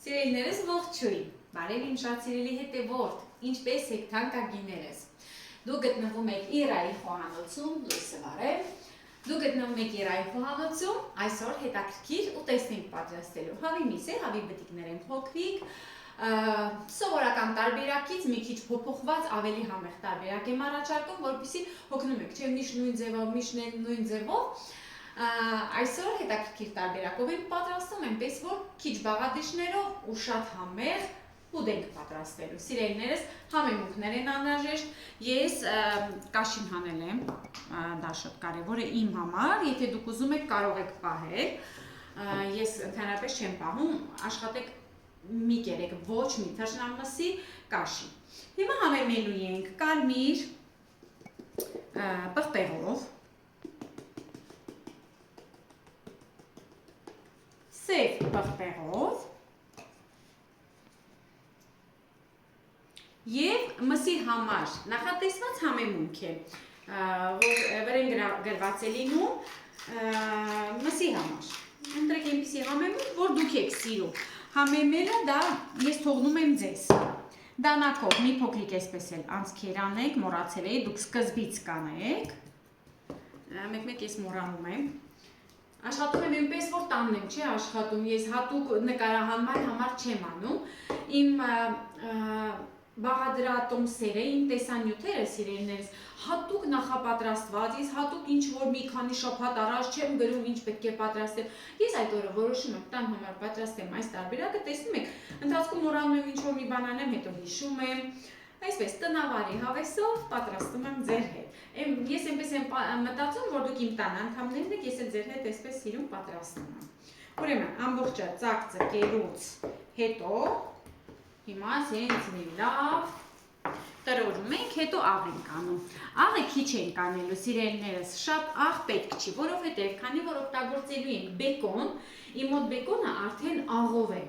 Սիրելիներս ողջույն, բարև իմ շատ սիրելի հետևորդ, ինչպես եք թանկագիններս։ Դուք գտնվում եք Իրայի խոհանոցում, լույսը բարև։ Դուք գտնվում եք Իրայի խոհանոցում, այսօր հետաքրքիր ուտեստենք պատրաստելու։ Հավի միս է, հավի բտիկներ են փոքրիկ, սովորական տարբերակից մի քիչ փոփոխված ավելի համեղ տարբերակ եմ առաջարկում, որպեսզի հոգնում եք, չէ՞ միշտ նույն ձևով, միշտ նույն ձևով։ Այսօր հետաքրքիր տարբերակով ենք պատրաստում, այնպես որ քիչ բաղադրիչներով ու շատ համեղ ուտ ենք պատրաստելու։ Սիրելիներս, համեմունքներ են անհրաժեշտ, ես կաշին հանել եմ, դա շատ կարևոր է իմ համար, եթե դուք ուզում եք կարող եք պահել, ես ընդհանրապես չեմ պահում, աշխատեք մի կերեք, ոչ մի թռչնամսի կաշի։ Հիմա համեմելու ենք կարմիր պղպեղով, սև պղպեղով և մսի համար նախատեսված համեմունք է, որ վրեն գրված է լինում մսի համար։ Ընտրեք այնպիսի համեմունք, որ դուք եք սիրում։ Համեմելը դա ես թողնում եմ ձեզ։ Դանակով մի փոքրիկ էսպես էլ անցքեր անեք, մոռացել էի, դուք սկզբից կանեք։ Մեկ-մեկ ես մոռանում եմ։ Աշխատում եմ այնպես, որ տանն եմ, չէ աշխատում, ես հատուկ նկարահանման համար չեմ անում, իմ բաղադրատոմսերը, իմ տեսանյութերը սիրելիներս, հատուկ նախապատրաստված, ես հատուկ ինչ-որ մի քանի շաբաթ առաջ չեմ գրում, ինչ պետք է պատրաստեմ, ես այդ օրը որոշում եմ տան համար պատրաստեմ այս տարբերակը, տեսնում եք, ընթացքում մոռանում եմ ինչ-որ մի բան անեմ, հետո հիշում եմ, այսպես տնավարի հավեսով պատրաստում եմ ձեր հետ։ Ես այնպես եմ մտածում, որ դուք իմ տան անդամներն եք, ես էլ ձեր հետ այսպես սիրում պատրաստում եմ։ Ուրեմն ամբողջը ծակծկելուց հետո հիմա հենց մի լավ տրորում ենք, հետո աղ ենք անում։ Աղը քիչ ենք անելու, սիրելիներս, շատ աղ պետք չի, որովհետև քանի որ օգտագործելու ենք բեկոն, իմ մոտ բեկոնը արդեն աղով է։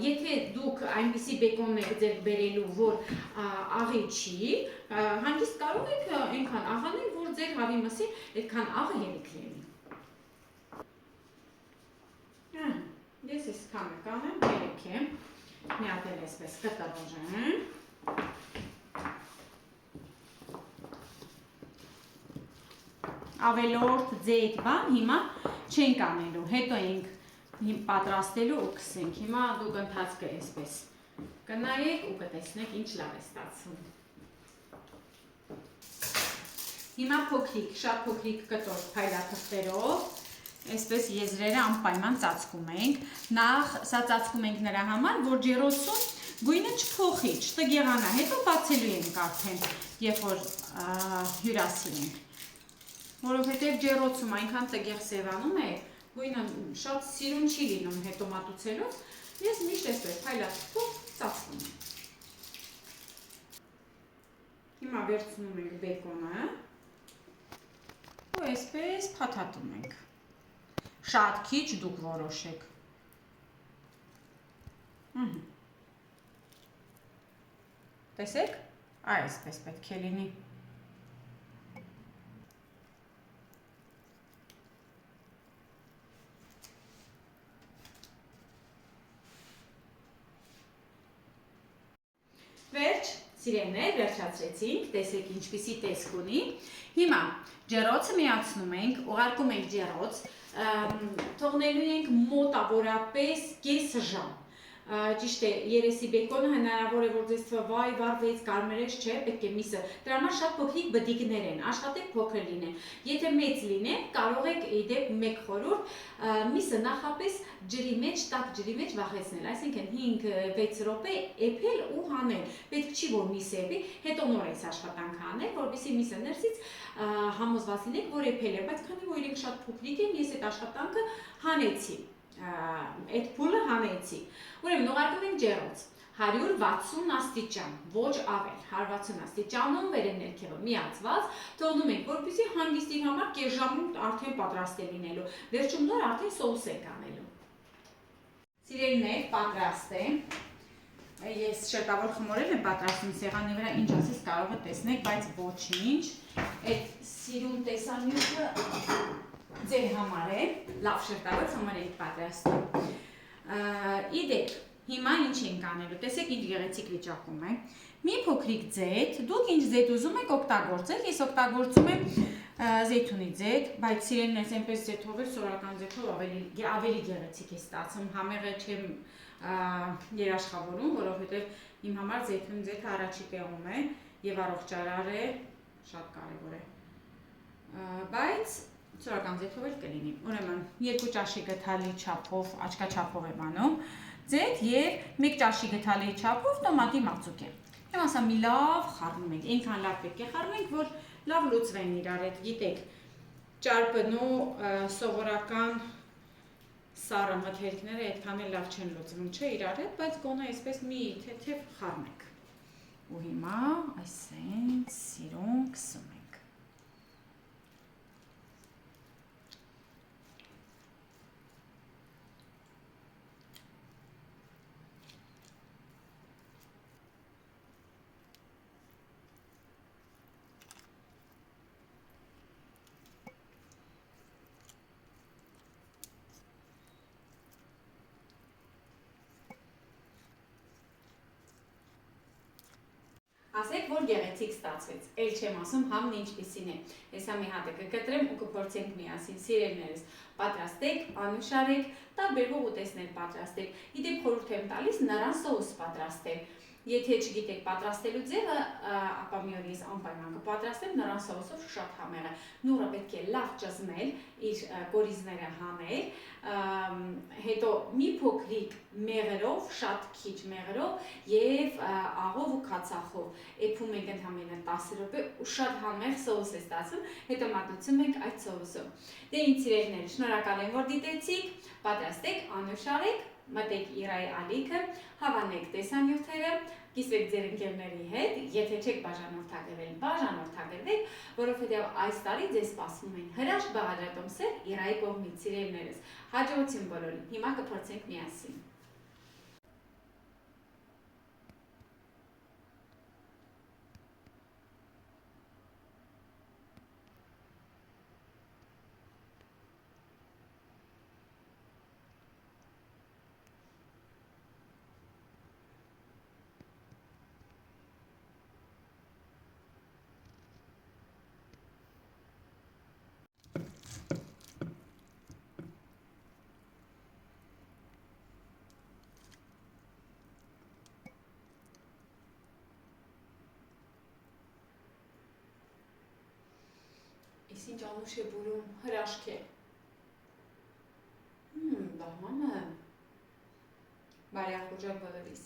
Եթե դուք այնպիսի բեկոն եք ձեր բերելու, որ աղի չի, հանգիստ կարող եք այնքան աղ անել, որ ձեր հավի մսի այդքան աղը երեք լինի։ Ես այս քանը կանեմ, երեք եմ, մի հատ էլ այսպես կտրորեմ։ Ավելորդ ձետ բան հիմա չենք անելու, հետո ենք պատրաստելու ու կսենք, հիմա դուք ընթացքը այսպես կնայեք ու կտեսնեք ինչ լավ է ստացվում։ Հիմա փոքրիկ, շատ փոքրիկ կտոր փայլաթղթերով, այսպես եզրերը անպայման ծածկում ենք, նախ սա ծածկում ենք նրա համար, որ ջեռոցում գույնը չփոխի, չտգեղանա, հետո բացելու ենք արդեն, երբ որ հյուրասիրենք, որովհետև ջեռոցում այնքան տգեղ սևանում է, գույնը շատ սիրուն չի լինում հետո մատուցելով, ես միշտ այսպես փայլաթղթով ծածկում եմ։ Հիմա վերցնում ենք բեկոնը ու այսպես փաթաթում ենք։ Շատ քիչ դուք որոշեք։ Տեսեք, այսպես պետք է լինի։ Վերջ, սիրելիներ, վերջացրեցինք, տեսեք ինչպիսի տեսք ունի։ Հիմա ջեռոցը միացնում ենք, ուղարկում ենք ջեռոց, թողնելու ենք մոտավորապես կես ժամ։ Ճիշտ է, երեսի բեկոնը հնարավոր է, որ ձեզ թվա վայ, վառվեց, կարմրեց, չէ, պետք է միսը։ Դրա համար շատ փոքրիկ բդիկներ են, աշխատեք փոքր լինեն։ Եթե մեծ լինեն, կարող եք իդեպ մեկ խորհուրդ միսը նախապես ջրի մեջ, տաք ջրի մեջ վախեցնել, այսինքն 5-6 րոպե էփել ու հանել։ Պետք չի որ միսը էփի, հետո նոր այս աշխատանքը անել, որպեսզի միսը ներսից համոզված լինեք, որ էփել է, բայց քանի որ իրենք շատ փոքրիկ են, ես այդ աշխատանքը հանեցի։ Այդ փուլը հանեցի։ Ուրեմն ուղարկում ենք ջեռոց 160 աստիճան, ոչ ավել, 160 աստիճանում վերև ներքևը միացված, թողնում ենք, որպեսզի հանգիստ իր համար կես ժամում արդեն պատրաստ է լինելու։ Վերջում նոր արդեն սոուս ենք անելու։ Սիրելիներ, պատրաստ է։ Ես շերտավոր խմորել եմ պատրաստում սեղանի վրա, ինչ ասես կարող եք տեսնեք, բայց ոչինչ։ Այդ սիրուն տեսանյութը ձեր համար է, լավ շերտավոր խմոր ենք պատրաստում։ Իդեպ, հիմա ինչ ենք անելու, տեսեք ինչ գեղեցիկ վիճակում է, մի փոքրիկ ձեթ, դուք ինչ ձեթ ուզում եք օգտագործեք, ես օգտագործում եմ զեյթունի ձեթ, բայց սիրելիներս այնպես ձեթով էլ սորական ձեթով ավելի գեղեցիկ է ստացում, համեղը չեմ երաշխավորում, որովհետև իմ համար զեյթունի ձեթը առաջի տեղում է եւ առողջարար է, շատ կարեւոր է, բայց սորական ձեթով էլ կլինի, ուրեմն 2 ճաշի գթալի չափով, աչքաչափով եմ անում, ձեթ եւ 1 ճաշի գթալի չափով տոմատի մածուկ է։ Հիմա ասա մի լավ խառնում ենք, այնքան լավ պետք է խառնենք, որ լավ լուծվեն իրար հետ, գիտեք, ճարպնու սովորական սառը մթերքները այդքան էլ լավ չեն լուծվում, չէ, իրար հետ, բայց գոնե այսպես մի թեթև խառնենք։ Ու հիմա այսպես սիրուն կսում ենք։ Ասեք, որ գեղեցիկ ստացվեց, էլ չեմ ասում համն ինչպիսին է, հեսա մի հատ կկտրեմ ու կփորձենք միասին, սիրելիներս, պատրաստեք, անուշարեք, տարբերվող ուտեստներ պատրաստեք, իդեպ խորհուրդ եմ տալիս նռան սոուս պատրաստել, եթե չգիտեք պատրաստելու ձևը, ապա մի օր ես անպայման կպատրաստեմ նռան սոուսով շատ համեղ է, նուռը պետք է լավ ճզմել, իր կորիզները հանել, հետո մի փոքրիկ մեղրով, շատ քիչ մեղրով եւ աղով ու քացախով էփում ենք ընդամենը 10 րոպե ու շատ համեղ սոուս է ստացվում, հետո մատուցում ենք այդ սոուսով։ Դե ինձ սիրելիներ, շնորհակալ եմ, որ դիտեցիք, պատրաստեք, անուշարեք, մտեք Իրայի ալիքը, հավանեք տեսանյութերը, կիսվեք ձեր ընկերների հետ, եթե չեք բաժանորդագրվել, բաժանորդագրվեք, որովհետև այս տարի ձեզ սպասվում են հրաշք բաղադրատոմսեր Իրայի կողմից, սիրելիներս, հաջողություն բոլորին, հիմա կփորձենք միասին։ Ինչ անուշ է բուրում, հրաշք է։ Բահմանը բարյախոջակ բոլորիս։